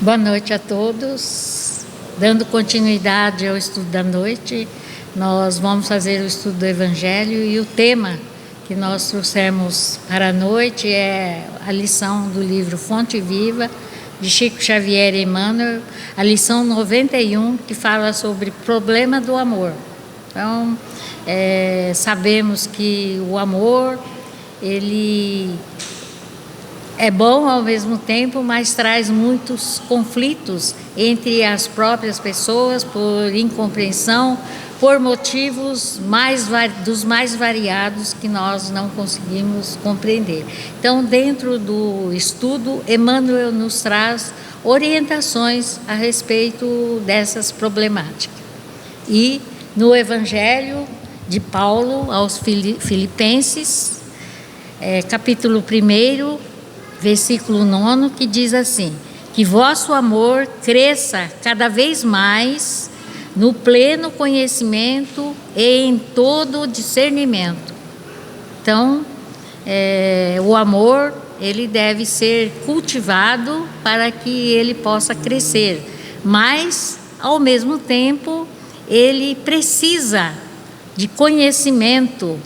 Boa noite a todos. Dando continuidade ao estudo da noite, nós vamos fazer o estudo do Evangelho e o tema que nós trouxemos para a noite é a lição do livro Fonte Viva, de Chico Xavier e Emmanuel, a lição 91, que fala sobre problema do amor. Então, sabemos que o amor, ele é bom ao mesmo tempo, mas traz muitos conflitos entre as próprias pessoas por incompreensão, por motivos dos mais variados que nós não conseguimos compreender. Então, dentro do estudo, Emmanuel nos traz orientações a respeito dessas problemáticas. E no Evangelho de Paulo aos Filipenses, capítulo 1, versículo 9, que diz assim: que vosso amor cresça cada vez mais no pleno conhecimento e em todo discernimento. Então, o amor, ele deve ser cultivado para que ele possa crescer, mas, ao mesmo tempo, ele precisa de conhecimento,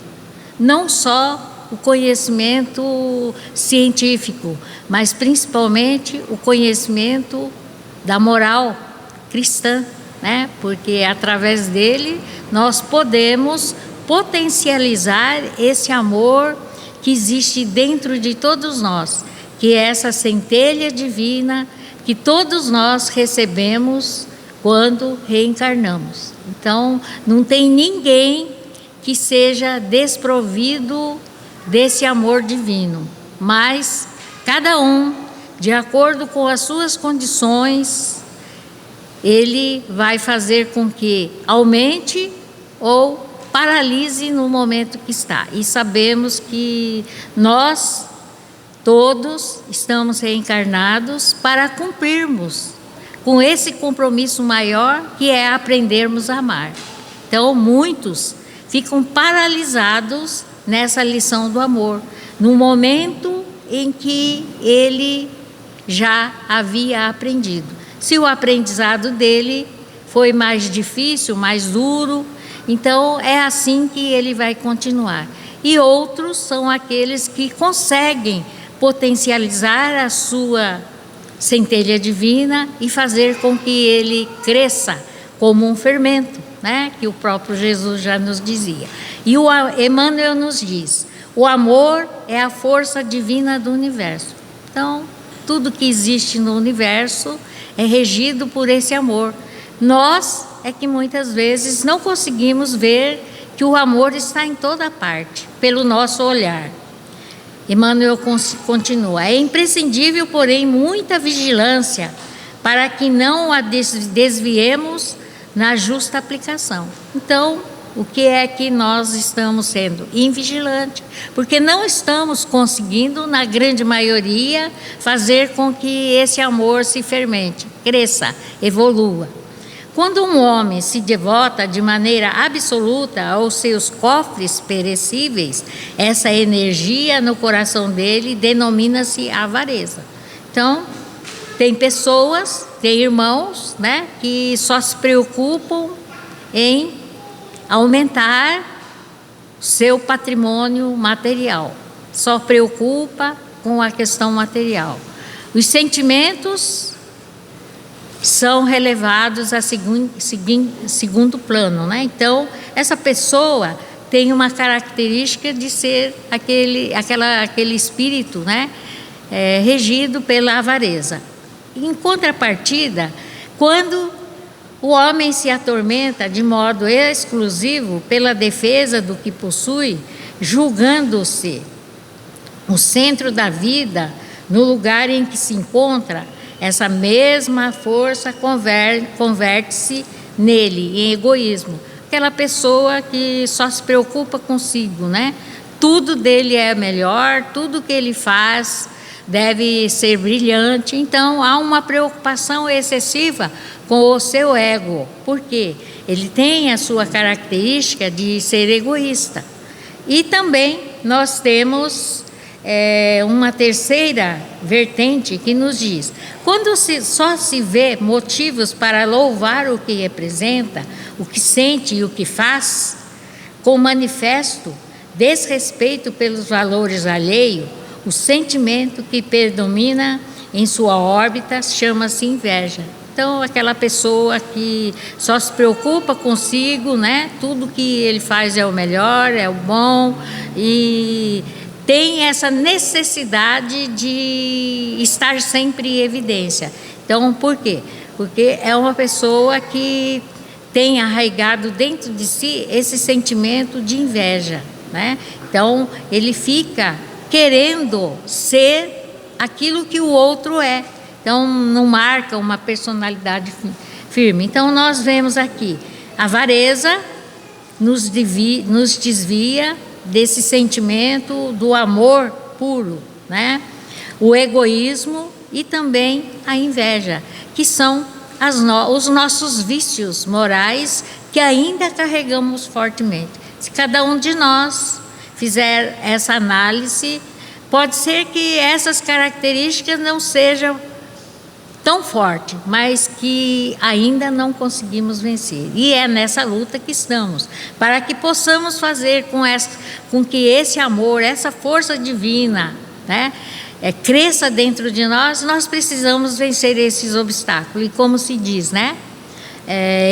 não só o conhecimento científico, mas principalmente o conhecimento da moral cristã, né? Porque através dele nós podemos potencializar esse amor que existe dentro de todos nós, que é essa centelha divina que todos nós recebemos quando reencarnamos. Então, não tem ninguém que seja desprovido desse amor divino, mas cada um, de acordo com as suas condições, ele vai fazer com que aumente ou paralise no momento que está. E sabemos que nós todos estamos reencarnados para cumprirmos com esse compromisso maior, que é aprendermos a amar. Então, muitos ficam paralisados nessa lição do amor, no momento em que ele já havia aprendido. Se o aprendizado dele foi mais difícil, mais duro, então é assim que ele vai continuar. E outros são aqueles que conseguem potencializar a sua centelha divina e fazer com que ele cresça como um fermento, né? Que o próprio Jesus já nos dizia. E o Emmanuel nos diz: o amor é a força divina do universo. Então, tudo que existe no universo é regido por esse amor. Nós é que muitas vezes não conseguimos ver que o amor está em toda parte, pelo nosso olhar. Emmanuel continua: é imprescindível, porém, muita vigilância para que não a desviemos na justa aplicação. Então, o que é que nós estamos sendo? Invigilantes, porque não estamos conseguindo, na grande maioria, fazer com que esse amor se fermente, cresça, evolua. Quando um homem se devota de maneira absoluta aos seus cofres perecíveis, essa energia no coração dele denomina-se avareza. Então, tem pessoas, tem irmãos, né, que só se preocupam em aumentar seu patrimônio material, só preocupa com a questão material. Os sentimentos são relevados a segundo plano, né? Então, essa pessoa tem uma característica de ser aquele espírito, né, regido pela avareza. Em contrapartida, quando o homem se atormenta de modo exclusivo pela defesa do que possui, julgando-se o centro da vida no lugar em que se encontra, essa mesma força converte-se nele em egoísmo. Aquela pessoa que só se preocupa consigo, né? Tudo dele é melhor, tudo que ele faz deve ser brilhante. Então, há uma preocupação excessiva com o seu ego. Por quê? Ele tem a sua característica de ser egoísta. E também nós temos uma terceira vertente que nos diz: quando só se vê motivos para louvar o que representa, o que sente e o que faz, com manifesto desrespeito pelos valores alheios, o sentimento que predomina em sua órbita chama-se inveja. Então, aquela pessoa que só se preocupa consigo, né? Tudo que ele faz é o melhor, é o bom, e tem essa necessidade de estar sempre em evidência. Então, por quê? Porque é uma pessoa que tem arraigado dentro de si esse sentimento de inveja, né? Então, ele fica querendo ser aquilo que o outro é. Então, não marca uma personalidade firme. Então, nós vemos aqui, a avareza nos desvia desse sentimento do amor puro, né? O egoísmo e também a inveja, que são os nossos vícios morais que ainda carregamos fortemente. Se cada um de nós fizer essa análise, pode ser que essas características não sejam tão forte, mas que ainda não conseguimos vencer. E é nessa luta que estamos, para que possamos fazer com que esse amor, essa força divina, né, cresça dentro de nós. Nós precisamos vencer esses obstáculos. E como se diz, né?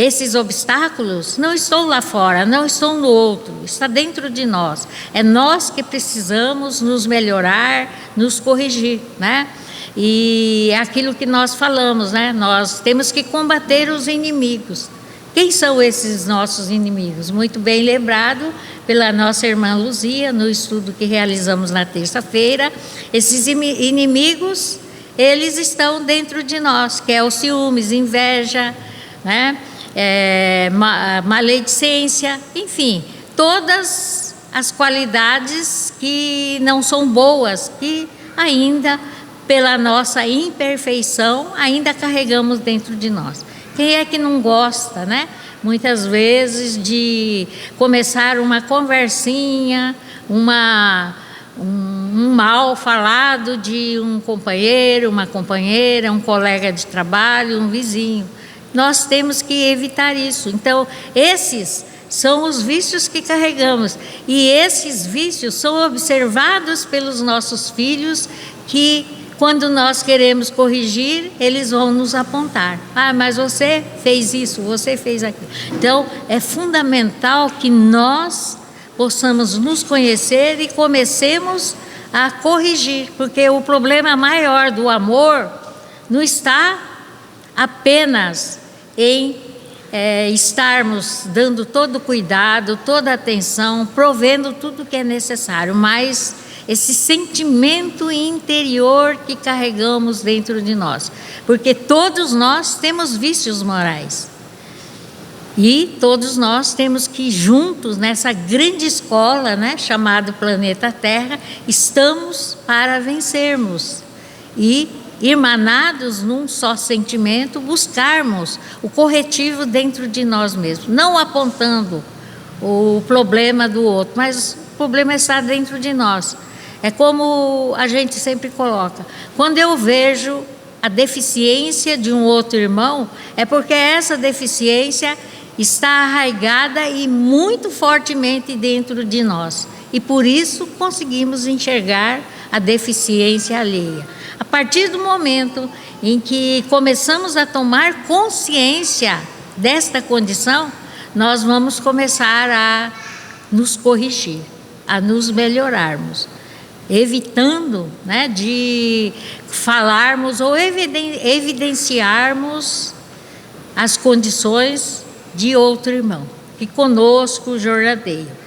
Esses obstáculos não estão lá fora, não estão no outro, está dentro de nós. É nós que precisamos nos melhorar, nos corrigir, né? E aquilo que nós falamos, né? Nós temos que combater os inimigos. Quem são esses nossos inimigos? Muito bem lembrado pela nossa irmã Luzia, no estudo que realizamos na terça-feira. Esses inimigos, eles estão dentro de nós, que é o ciúmes, inveja, né? Maledicência, enfim, todas as qualidades que não são boas, que ainda, pela nossa imperfeição, ainda carregamos dentro de nós. Quem é que não gosta, né? Muitas vezes de começar uma conversinha, um mal falado de um companheiro, uma companheira, um colega de trabalho, um vizinho. Nós temos que evitar isso. Então, esses são os vícios que carregamos. E esses vícios são observados pelos nossos filhos, que quando nós queremos corrigir, eles vão nos apontar. Ah, mas você fez isso, você fez aquilo. Então, é fundamental que nós possamos nos conhecer e comecemos a corrigir, porque o problema maior do amor não está apenas em estarmos dando todo o cuidado, toda a atenção, provendo tudo que é necessário, mas esse sentimento interior que carregamos dentro de nós, porque todos nós temos vícios morais e todos nós temos que juntos nessa grande escola, né, chamada planeta Terra, estamos para vencermos e, irmanados num só sentimento, buscarmos o corretivo dentro de nós mesmos, não apontando o problema do outro, mas o problema está dentro de nós. É como a gente sempre coloca: quando eu vejo a deficiência de um outro irmão, é porque essa deficiência está arraigada e muito fortemente dentro de nós, e por isso conseguimos enxergar a deficiência alheia. A partir do momento em que começamos a tomar consciência desta condição, nós vamos começar a nos corrigir, a nos melhorarmos, evitando, né, de falarmos ou evidenciarmos as condições de outro irmão que conosco jornadeia.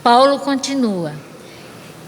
Paulo continua.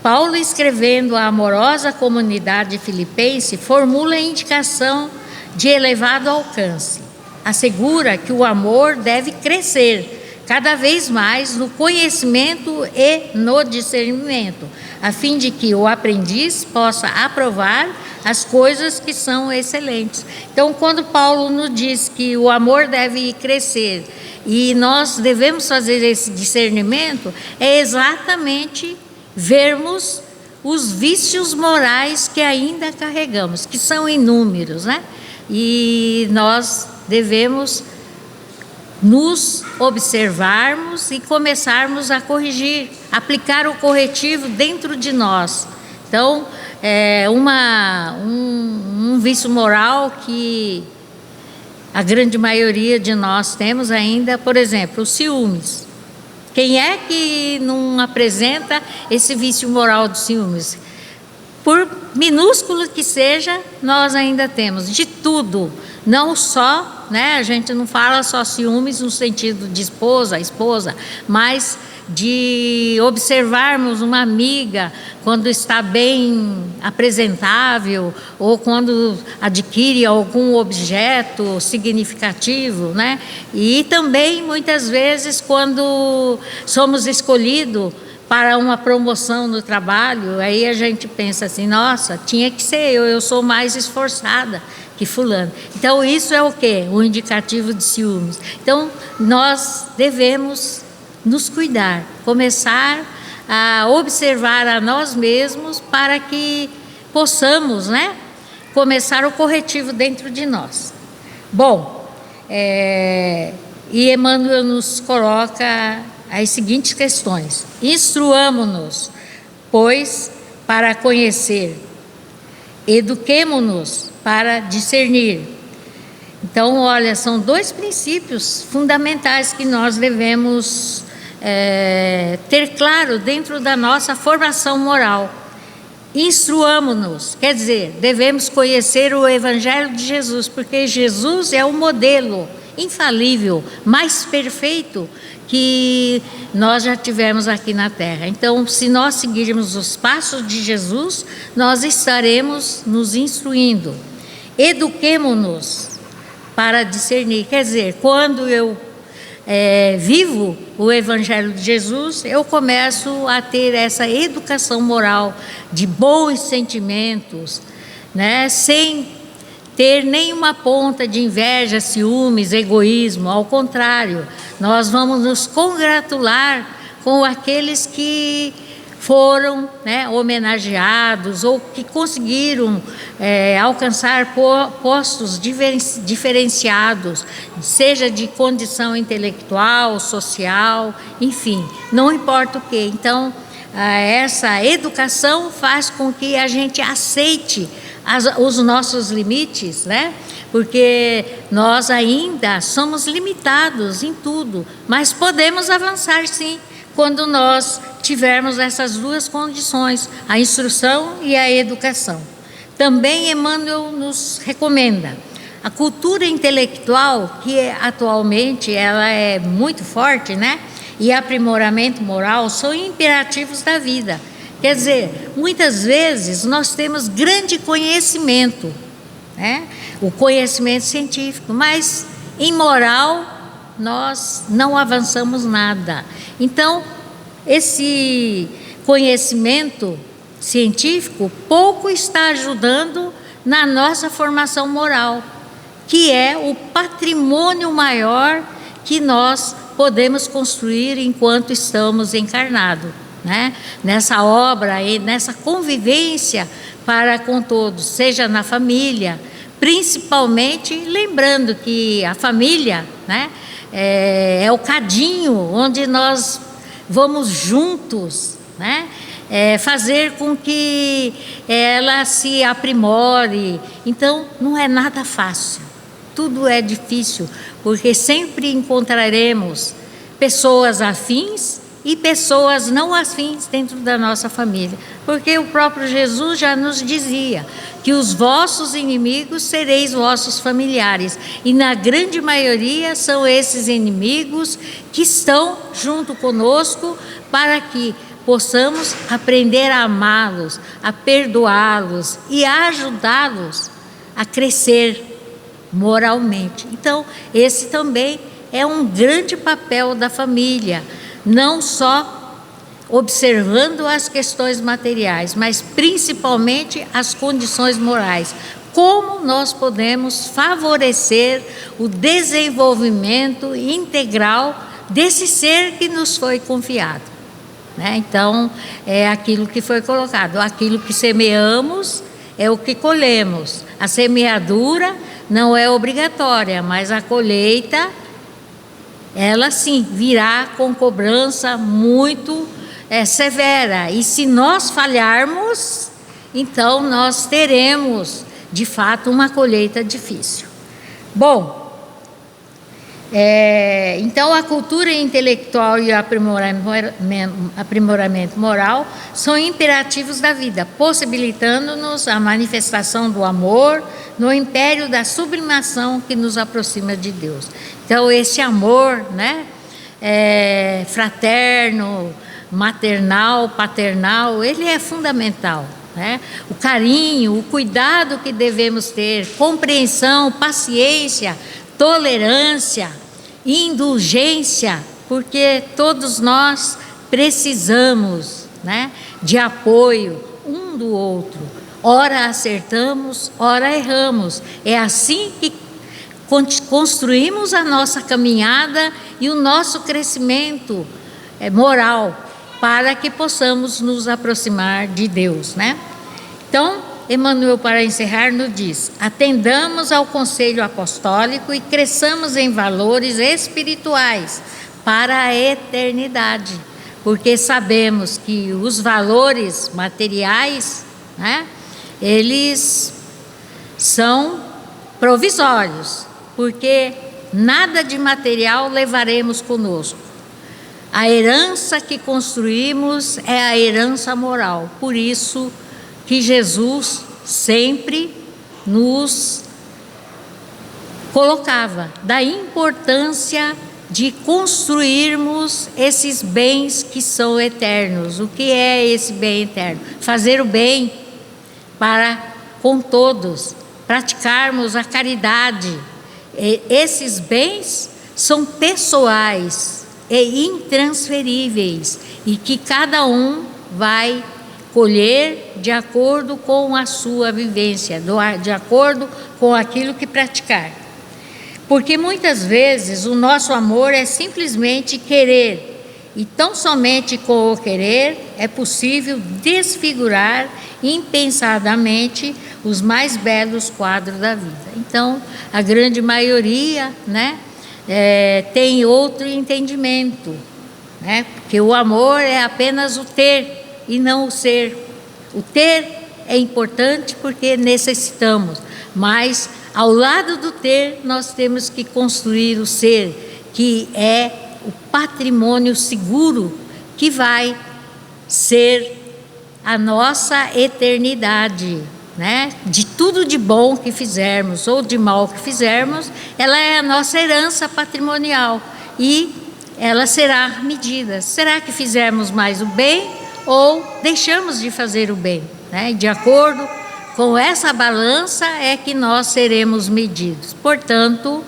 Paulo, escrevendo à amorosa comunidade filipense, formula a indicação de elevado alcance. Assegura que o amor deve crescer cada vez mais no conhecimento e no discernimento, a fim de que o aprendiz possa aprovar as coisas que são excelentes. Então, quando Paulo nos diz que o amor deve crescer e nós devemos fazer esse discernimento, é exatamente vermos os vícios morais que ainda carregamos, que são inúmeros, né? E nós devemos nos observarmos e começarmos a corrigir, aplicar o corretivo dentro de nós. Então, um vício moral que a grande maioria de nós temos ainda, por exemplo, os ciúmes. Quem é que não apresenta esse vício moral dos ciúmes? Por minúsculo que seja, nós ainda temos de tudo, não só, né? A gente não fala só ciúmes no sentido de esposa, mas de observarmos uma amiga quando está bem apresentável ou quando adquire algum objeto significativo, né? E também muitas vezes quando somos escolhidos para uma promoção no trabalho, aí a gente pensa assim, nossa, tinha que ser eu sou mais esforçada que fulano. Então isso é o quê? O indicativo de ciúmes. Então nós devemos nos cuidar, começar a observar a nós mesmos para que possamos, né, começar o corretivo dentro de nós. Bom, e Emmanuel nos coloca as seguintes questões: instruamo-nos, pois, para conhecer, eduquemo-nos para discernir. Então, olha, são dois princípios fundamentais que nós devemos ter claro dentro da nossa formação moral. Instruamo-nos, quer dizer, devemos conhecer o Evangelho de Jesus, porque Jesus é o modelo infalível, mais perfeito que nós já tivemos aqui na Terra. Então, se nós seguirmos os passos de Jesus, nós estaremos nos instruindo. Eduquemo-nos para discernir, quer dizer, quando eu vivo o Evangelho de Jesus, eu começo a ter essa educação moral de bons sentimentos, né? Sem ter nenhuma ponta de inveja, ciúmes, egoísmo. Ao contrário, nós vamos nos congratular com aqueles que foram, né, homenageados ou que conseguiram alcançar postos diferenciados, seja de condição intelectual, social, enfim, não importa o que. Então, essa educação faz com que a gente aceite os nossos limites, né? Porque nós ainda somos limitados em tudo, mas podemos avançar sim, quando nós tivermos essas duas condições, a instrução e a educação. Também Emmanuel nos recomenda a cultura intelectual, que atualmente ela é muito forte, né? E aprimoramento moral são imperativos da vida. Quer dizer, muitas vezes nós temos grande conhecimento, né? O conhecimento científico, mas em moral nós não avançamos nada. Então, esse conhecimento científico pouco está ajudando na nossa formação moral, que é o patrimônio maior que nós podemos construir enquanto estamos encarnados, né? Nessa obra e nessa convivência para com todos, seja na família, principalmente lembrando que a família, né, é o cadinho onde nós vamos juntos, né, fazer com que ela se aprimore. Então, não é nada fácil, tudo é difícil, porque sempre encontraremos pessoas afins e pessoas não afins dentro da nossa família, porque o próprio Jesus já nos dizia que os vossos inimigos sereis vossos familiares, e na grande maioria são esses inimigos que estão junto conosco para que possamos aprender a amá-los, a perdoá-los e a ajudá-los a crescer moralmente. Então, esse também é um grande papel da família, não só observando as questões materiais, mas principalmente as condições morais. Como nós podemos favorecer o desenvolvimento integral desse ser que nos foi confiado. né? Então, é aquilo que foi colocado. Aquilo que semeamos é o que colhemos. A semeadura não é obrigatória, mas a colheita, ela sim, virá com cobrança muito severa. E se nós falharmos, então nós teremos, de fato, uma colheita difícil. Bom, então a cultura intelectual e o aprimoramento moral são imperativos da vida, possibilitando-nos a manifestação do amor no império da sublimação que nos aproxima de Deus. Então esse amor, né, fraterno, maternal, paternal, ele é fundamental, né? O carinho, o cuidado que devemos ter, compreensão, paciência, tolerância, indulgência, porque todos nós precisamos, né, de apoio um do outro. Ora acertamos, ora erramos. É assim que construímos a nossa caminhada e o nosso crescimento moral, para que possamos nos aproximar de Deus, né? Então, Emmanuel, para encerrar, nos diz: atendamos ao conselho apostólico e cresçamos em valores espirituais para a eternidade, porque sabemos que os valores materiais, né, eles são provisórios, porque nada de material levaremos conosco. A herança que construímos é a herança moral. Por isso que Jesus sempre nos colocava da importância de construirmos esses bens que são eternos. O que é esse bem eterno? Fazer o bem para com todos, praticarmos a caridade. Esses bens são pessoais e intransferíveis, e que cada um vai colher de acordo com a sua vivência, de acordo com aquilo que praticar. Porque muitas vezes o nosso amor é simplesmente querer, e tão somente com o querer é possível desfigurar impensadamente os mais belos quadros da vida. Então, a grande maioria, né, tem outro entendimento, né? Porque o amor é apenas o ter e não o ser. O ter é importante porque necessitamos, mas ao lado do ter nós temos que construir o ser, que é o patrimônio seguro que vai ser a nossa eternidade, né? De tudo de bom que fizermos ou de mal que fizermos, ela é a nossa herança patrimonial e ela será medida. Será que fizermos mais o bem ou deixamos de fazer o bem, né? De acordo com essa balança é que nós seremos medidos. Portanto,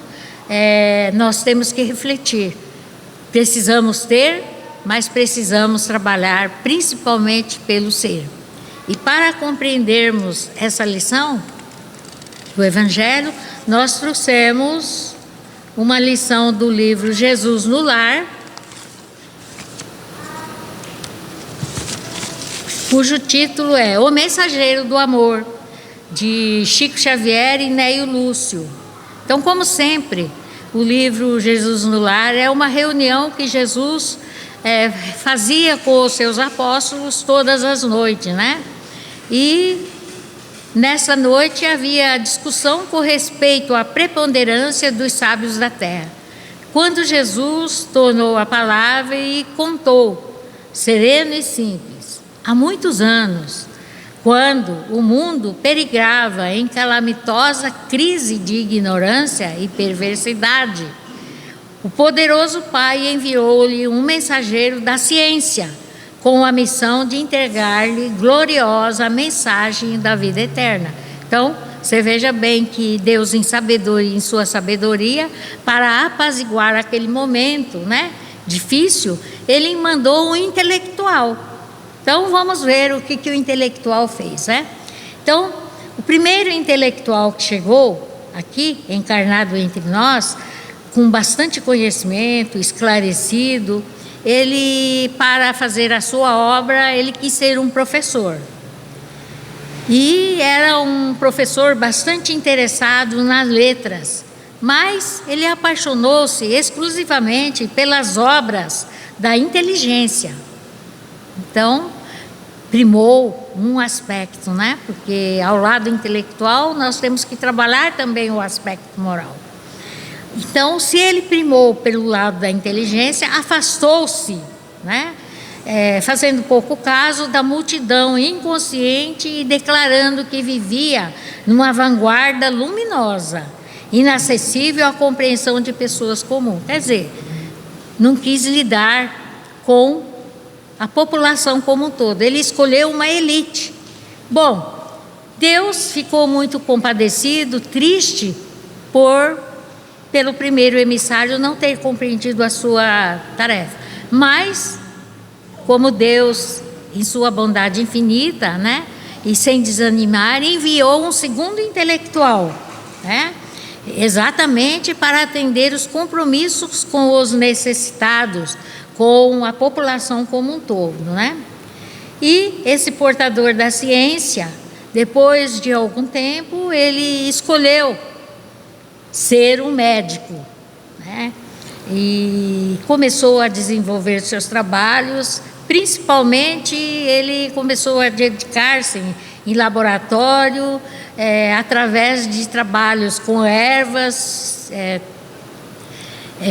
nós temos que refletir. Precisamos ter, mas precisamos trabalhar principalmente pelo ser. E para compreendermos essa lição do Evangelho, nós trouxemos uma lição do livro Jesus no Lar, cujo título é O Mensageiro do Amor, de Chico Xavier e Neio Lúcio. Então, como sempre, o livro Jesus no Lar é uma reunião que Jesus fazia com os seus apóstolos todas as noites, né? E nessa noite havia discussão com respeito à preponderância dos sábios da terra. Quando Jesus tornou a palavra e contou, sereno e simples, há muitos anos, quando o mundo perigrava em calamitosa crise de ignorância e perversidade, o poderoso Pai enviou-lhe um mensageiro da ciência, com a missão de entregar-lhe gloriosa mensagem da vida eterna. Então, você veja bem que Deus, em sua sabedoria, para apaziguar aquele momento, né, difícil, ele mandou um intelectual. Então, vamos ver o que o intelectual fez, né? Então, o primeiro intelectual que chegou aqui, encarnado entre nós, com bastante conhecimento, esclarecido, ele, para fazer a sua obra, ele quis ser um professor. E era um professor bastante interessado nas letras, mas ele apaixonou-se exclusivamente pelas obras da inteligência. Então, primou um aspecto, né? Porque ao lado intelectual nós temos que trabalhar também o aspecto moral. Então, se ele primou pelo lado da inteligência, afastou-se, né? Fazendo pouco caso da multidão inconsciente e declarando que vivia numa vanguarda luminosa, inacessível à compreensão de pessoas comuns. Quer dizer, não quis lidar com a população como um todo. Ele escolheu uma elite. Bom, Deus ficou muito compadecido, triste pelo primeiro emissário não ter compreendido a sua tarefa. Mas, como Deus, em sua bondade infinita, né, e sem desanimar, enviou um segundo intelectual, né, exatamente para atender os compromissos com os necessitados, com a população como um todo, né? E esse portador da ciência, depois de algum tempo, ele escolheu ser um médico, né? E começou a desenvolver seus trabalhos. Principalmente, ele começou a dedicar-se em laboratório, através de trabalhos com ervas,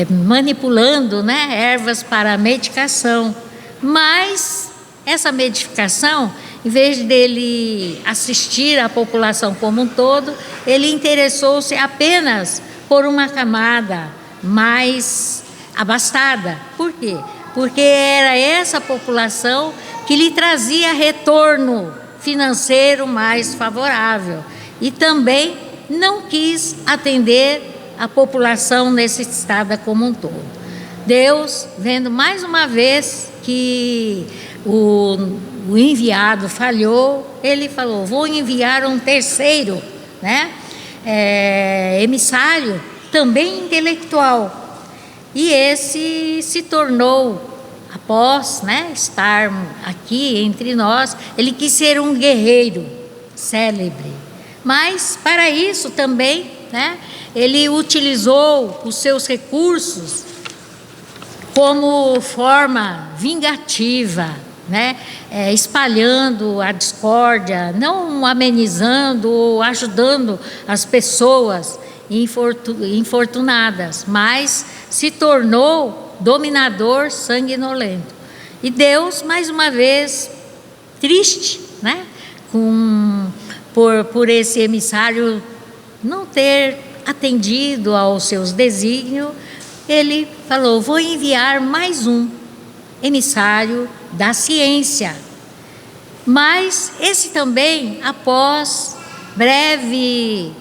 manipulando, né, ervas para medicação. Mas essa medicação, em vez dele assistir a população como um todo, ele interessou-se apenas por uma camada mais abastada. Por quê? Porque era essa população que lhe trazia retorno financeiro mais favorável. E também não quis atender a população necessitada como um todo. Deus, vendo mais uma vez que o enviado falhou, ele falou: vou enviar um terceiro, né, emissário, também intelectual. E esse se tornou, após, né, estar aqui entre nós, ele quis ser um guerreiro célebre. Mas, para isso também, né, ele utilizou os seus recursos como forma vingativa, né, espalhando a discórdia, não amenizando ou ajudando as pessoas infortunadas, mas se tornou dominador sanguinolento. E Deus, mais uma vez, triste, né, por esse emissário não ter atendido aos seus desígnios, ele falou: vou enviar mais um emissário da ciência. Mas esse também, após breve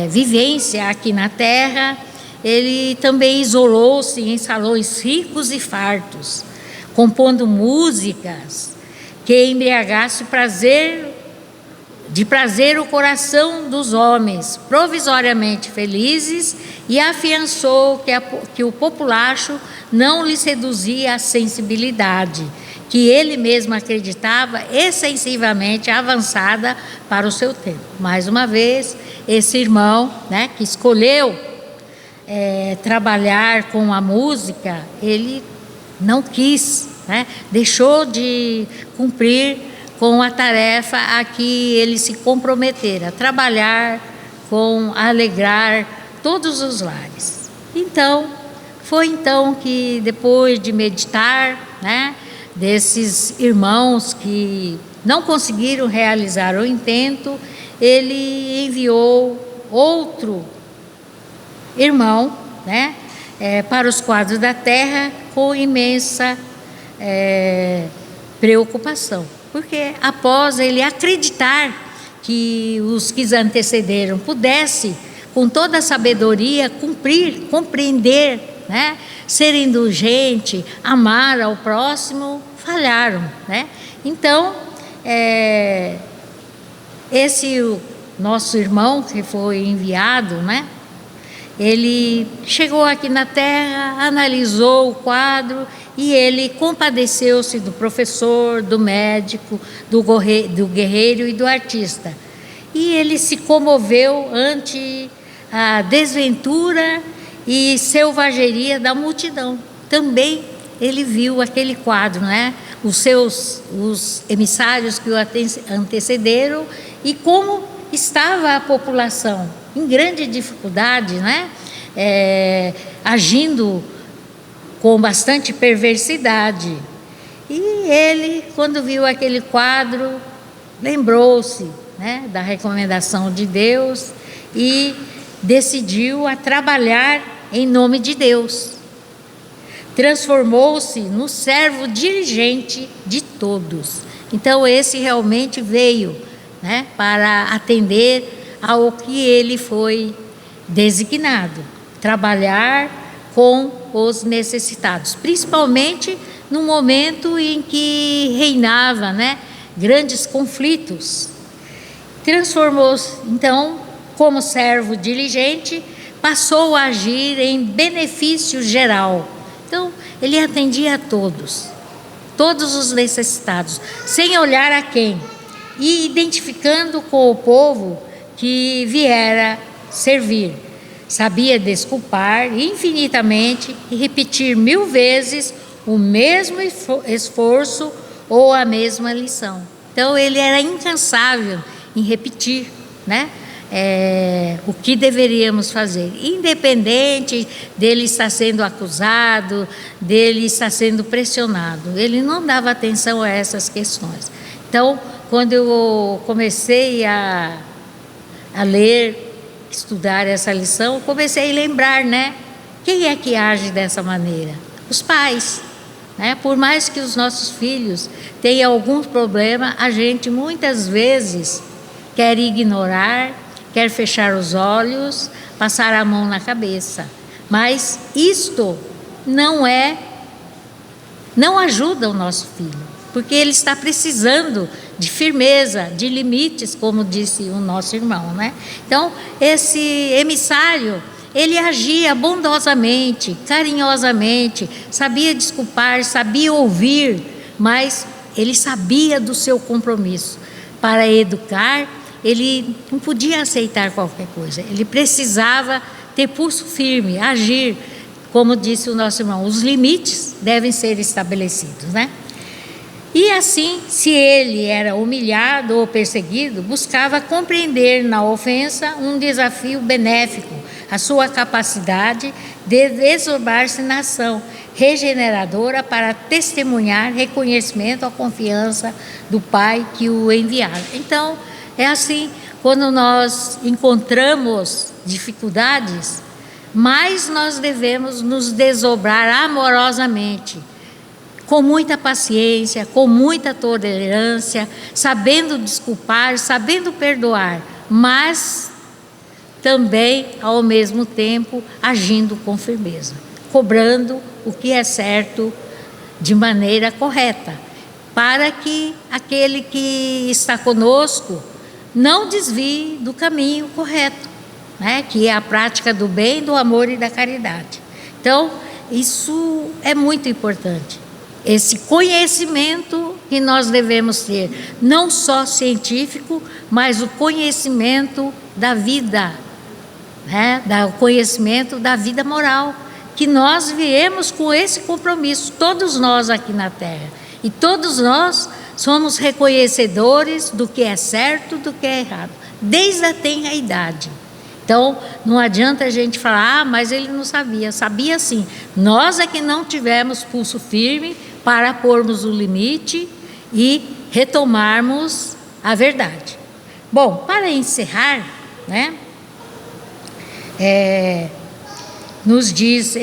vivência aqui na Terra, ele também isolou-se em salões ricos e fartos, compondo músicas que embriagassem de prazer o coração dos homens, provisoriamente felizes, e afiançou que o populacho não lhe seduzia a sensibilidade, que ele mesmo acreditava excessivamente avançada para o seu tempo. Mais uma vez, esse irmão, né, que escolheu trabalhar com a música, ele não quis, né, deixou de cumprir com a tarefa a que ele se comprometera, trabalhar com alegrar todos os lares. Então, foi então que, depois de meditar, né, desses irmãos que não conseguiram realizar o intento, ele enviou outro irmão, né, para os quadros da terra com imensa preocupação. Porque após ele acreditar que os que antecederam pudessem, com toda a sabedoria, compreender, né, ser indulgente, amar ao próximo, falharam, né? Então, esse nosso irmão que foi enviado, né, ele chegou aqui na Terra, analisou o quadro e ele compadeceu-se do professor, do médico, do guerreiro e do artista. E ele se comoveu ante a desventura e selvageria da multidão. Também ele viu aquele quadro, né? Os emissários que o antecederam e como estava a população em grande dificuldade, né? Agindo com bastante perversidade. E ele, quando viu aquele quadro, lembrou-se, né, da recomendação de Deus e decidiu a trabalhar em nome de Deus. Transformou-se no servo diligente de todos. Então esse realmente veio, né, para atender ao que ele foi designado, trabalhar com os necessitados, principalmente no momento em que reinava, né, grandes conflitos. Transformou-se, então, como servo diligente, passou a agir em benefício geral. Então, ele atendia a todos os necessitados, sem olhar a quem, e identificando com o povo que viera servir. Sabia desculpar infinitamente e repetir 1000 vezes o mesmo esforço ou a mesma lição. Então, ele era incansável em repetir, né? O que deveríamos fazer, independente dele estar sendo acusado, dele estar sendo pressionado. Ele não dava atenção a essas questões. Então, quando eu comecei a ler, estudar essa lição, comecei a lembrar, né? Quem é que age dessa maneira? Os pais, né? Por mais que os nossos filhos tenham algum problema, a gente muitas vezes quer ignorar, quer fechar os olhos, passar a mão na cabeça. Mas isto não ajuda o nosso filho, porque ele está precisando de firmeza, de limites, como disse o nosso irmão, né? Então, esse emissário, ele agia bondosamente, carinhosamente, sabia desculpar, sabia ouvir, mas ele sabia do seu compromisso. Para educar, ele não podia aceitar qualquer coisa, ele precisava ter pulso firme, agir, como disse o nosso irmão, os limites devem ser estabelecidos, né? E assim, se ele era humilhado ou perseguido, buscava compreender na ofensa um desafio benéfico, a sua capacidade de desdobrar-se na ação regeneradora para testemunhar reconhecimento à confiança do Pai que o enviara. Então, é assim, quando nós encontramos dificuldades, mais nós devemos nos desdobrar amorosamente, com muita paciência, com muita tolerância, sabendo desculpar, sabendo perdoar, mas também, ao mesmo tempo, agindo com firmeza, cobrando o que é certo de maneira correta, para que aquele que está conosco não desvie do caminho correto, né? Que é a prática do bem, do amor e da caridade. Então, isso é muito importante. Esse conhecimento que nós devemos ter, não só científico, mas o conhecimento da vida, né? O conhecimento da vida moral, que nós viemos com esse compromisso, todos nós aqui na Terra. E todos nós somos reconhecedores do que é certo, do que é errado, desde a tenra idade. Então, não adianta a gente falar, mas ele não sabia. Sabia sim. Nós é que não tivemos pulso firme para pormos o limite e retomarmos a verdade. Bom, para encerrar, né, nos diz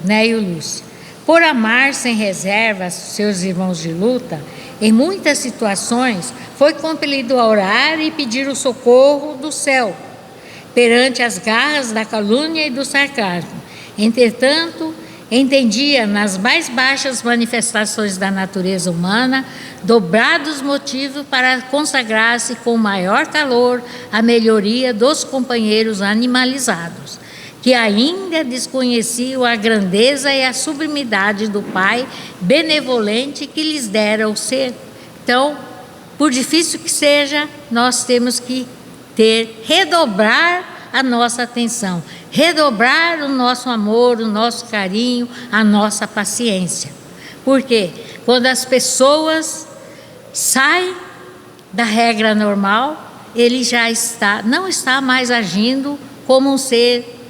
Neio Lúcio: por amar sem reservas seus irmãos de luta, em muitas situações foi compelido a orar e pedir o socorro do céu, perante as garras da calúnia e do sarcasmo. Entretanto, entendia nas mais baixas manifestações da natureza humana dobrados motivos para consagrar-se com maior calor à melhoria dos companheiros animalizados. que ainda desconheciam a grandeza e a sublimidade do Pai benevolente que lhes dera o ser. Então, por difícil que seja, nós temos que redobrar a nossa atenção, redobrar o nosso amor, o nosso carinho, a nossa paciência. Porque quando as pessoas saem da regra normal, ele já não está mais agindo como um ser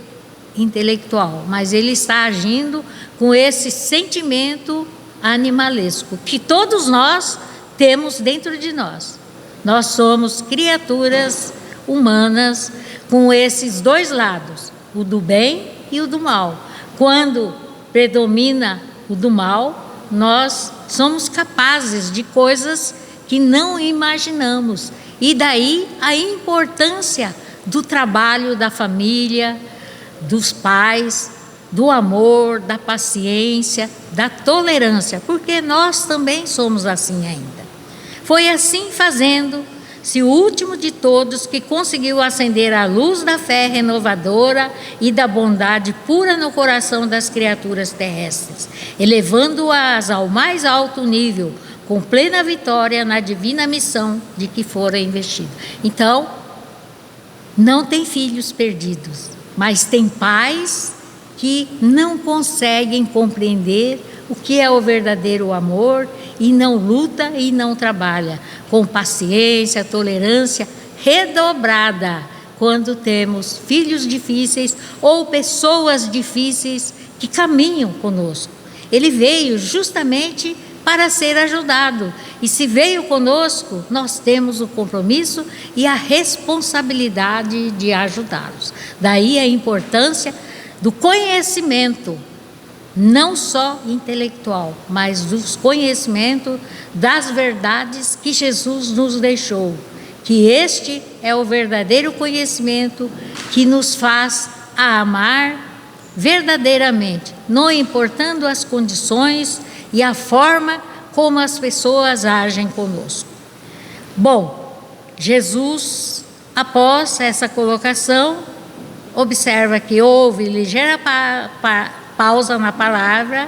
intelectual, mas ele está agindo com esse sentimento animalesco que todos nós temos dentro de nós. Nós somos criaturas humanas com esses dois lados, o do bem e o do mal. Quando predomina o do mal, nós somos capazes de coisas que não imaginamos. E daí a importância do trabalho da família, dos pais, do amor, da paciência, da tolerância, porque nós também somos assim ainda. Foi assim fazendo, se o último de todos que conseguiu acender a luz da fé renovadora e da bondade pura no coração das criaturas terrestres, elevando-as ao mais alto nível, com plena vitória na divina missão de que fora investido. Então, não tem filhos perdidos, mas tem pais que não conseguem compreender o que é o verdadeiro amor e não luta e não trabalha com paciência, tolerância redobrada quando temos filhos difíceis ou pessoas difíceis que caminham conosco. Ele veio justamente para ser ajudado, e se veio conosco, nós temos o compromisso e a responsabilidade de ajudá-los. Daí a importância do conhecimento, não só intelectual, mas do conhecimento das verdades que Jesus nos deixou, que este é o verdadeiro conhecimento que nos faz a amar verdadeiramente, não importando as condições e a forma como as pessoas agem conosco. Bom, Jesus, após essa colocação, observa que houve ligeira pausa na palavra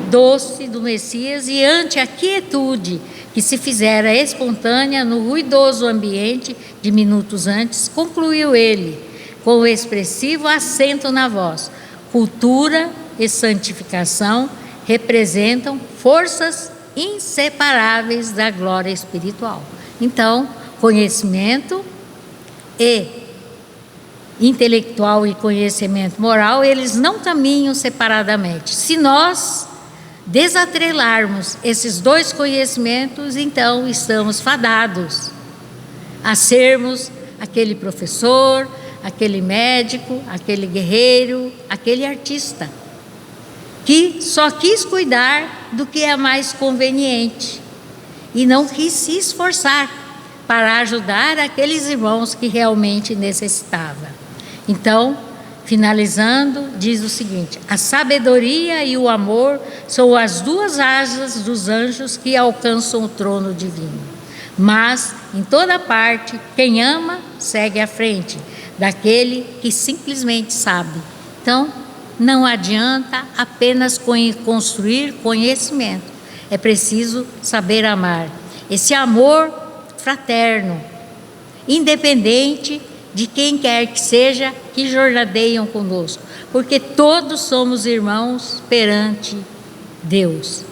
doce do Messias, e ante a quietude que se fizera espontânea no ruidoso ambiente de minutos antes, concluiu ele, com o expressivo acento na voz: cultura e santificação representam forças inseparáveis da glória espiritual. Então, conhecimento e intelectual e conhecimento moral, eles não caminham separadamente. Se nós desatrelarmos esses dois conhecimentos, então estamos fadados a sermos aquele professor, aquele médico, aquele guerreiro, aquele artista, que só quis cuidar do que é mais conveniente e não quis se esforçar para ajudar aqueles irmãos que realmente necessitavam. Então, finalizando, diz o seguinte: a sabedoria e o amor são as duas asas dos anjos que alcançam o trono divino. Mas, em toda parte, quem ama segue à frente daquele que simplesmente sabe. Então, não adianta apenas construir conhecimento, é preciso saber amar. Esse amor fraterno, independente de quem quer que seja que jornadeiam conosco, porque todos somos irmãos perante Deus.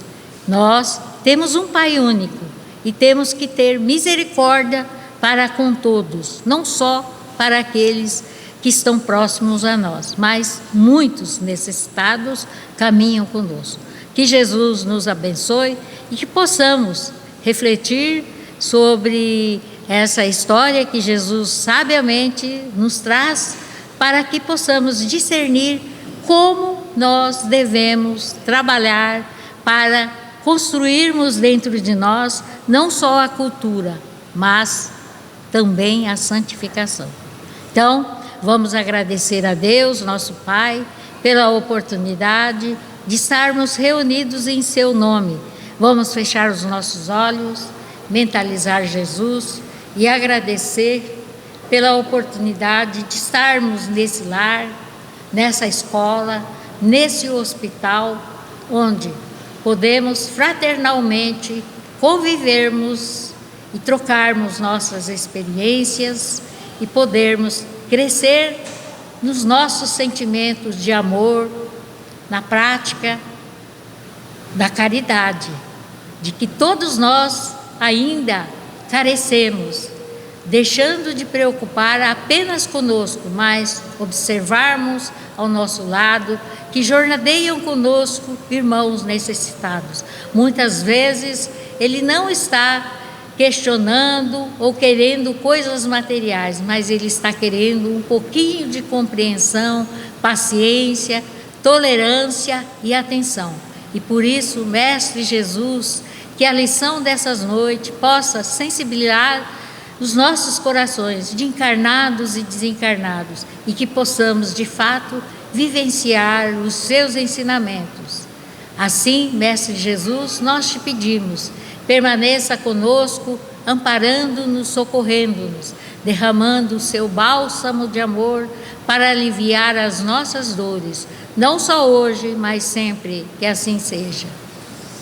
Nós temos um Pai único e temos que ter misericórdia para com todos, não só para aqueles que estão próximos a nós, mas muitos necessitados caminham conosco. Que Jesus nos abençoe e que possamos refletir sobre essa história que Jesus sabiamente nos traz, para que possamos discernir como nós devemos trabalhar para construirmos dentro de nós não só a cultura, mas também a santificação. Então, vamos agradecer a Deus, nosso Pai, pela oportunidade de estarmos reunidos em seu nome. Vamos fechar os nossos olhos, mentalizar Jesus e agradecer pela oportunidade de estarmos nesse lar, nessa escola, nesse hospital, onde podemos fraternalmente convivermos e trocarmos nossas experiências e podermos crescer nos nossos sentimentos de amor, na prática da caridade, de que todos nós ainda carecemos, deixando de preocupar apenas conosco, mas observarmos ao nosso lado que jornadeiam conosco irmãos necessitados. Muitas vezes ele não está questionando ou querendo coisas materiais, mas ele está querendo um pouquinho de compreensão, paciência, tolerância e atenção. E por isso, Mestre Jesus, que a lição dessas noites possa sensibilizar os nossos corações de encarnados e desencarnados e que possamos, de fato, vivenciar os seus ensinamentos. Assim, Mestre Jesus, nós te pedimos, permaneça conosco, amparando-nos, socorrendo-nos, derramando o seu bálsamo de amor para aliviar as nossas dores, não só hoje, mas sempre, que assim seja.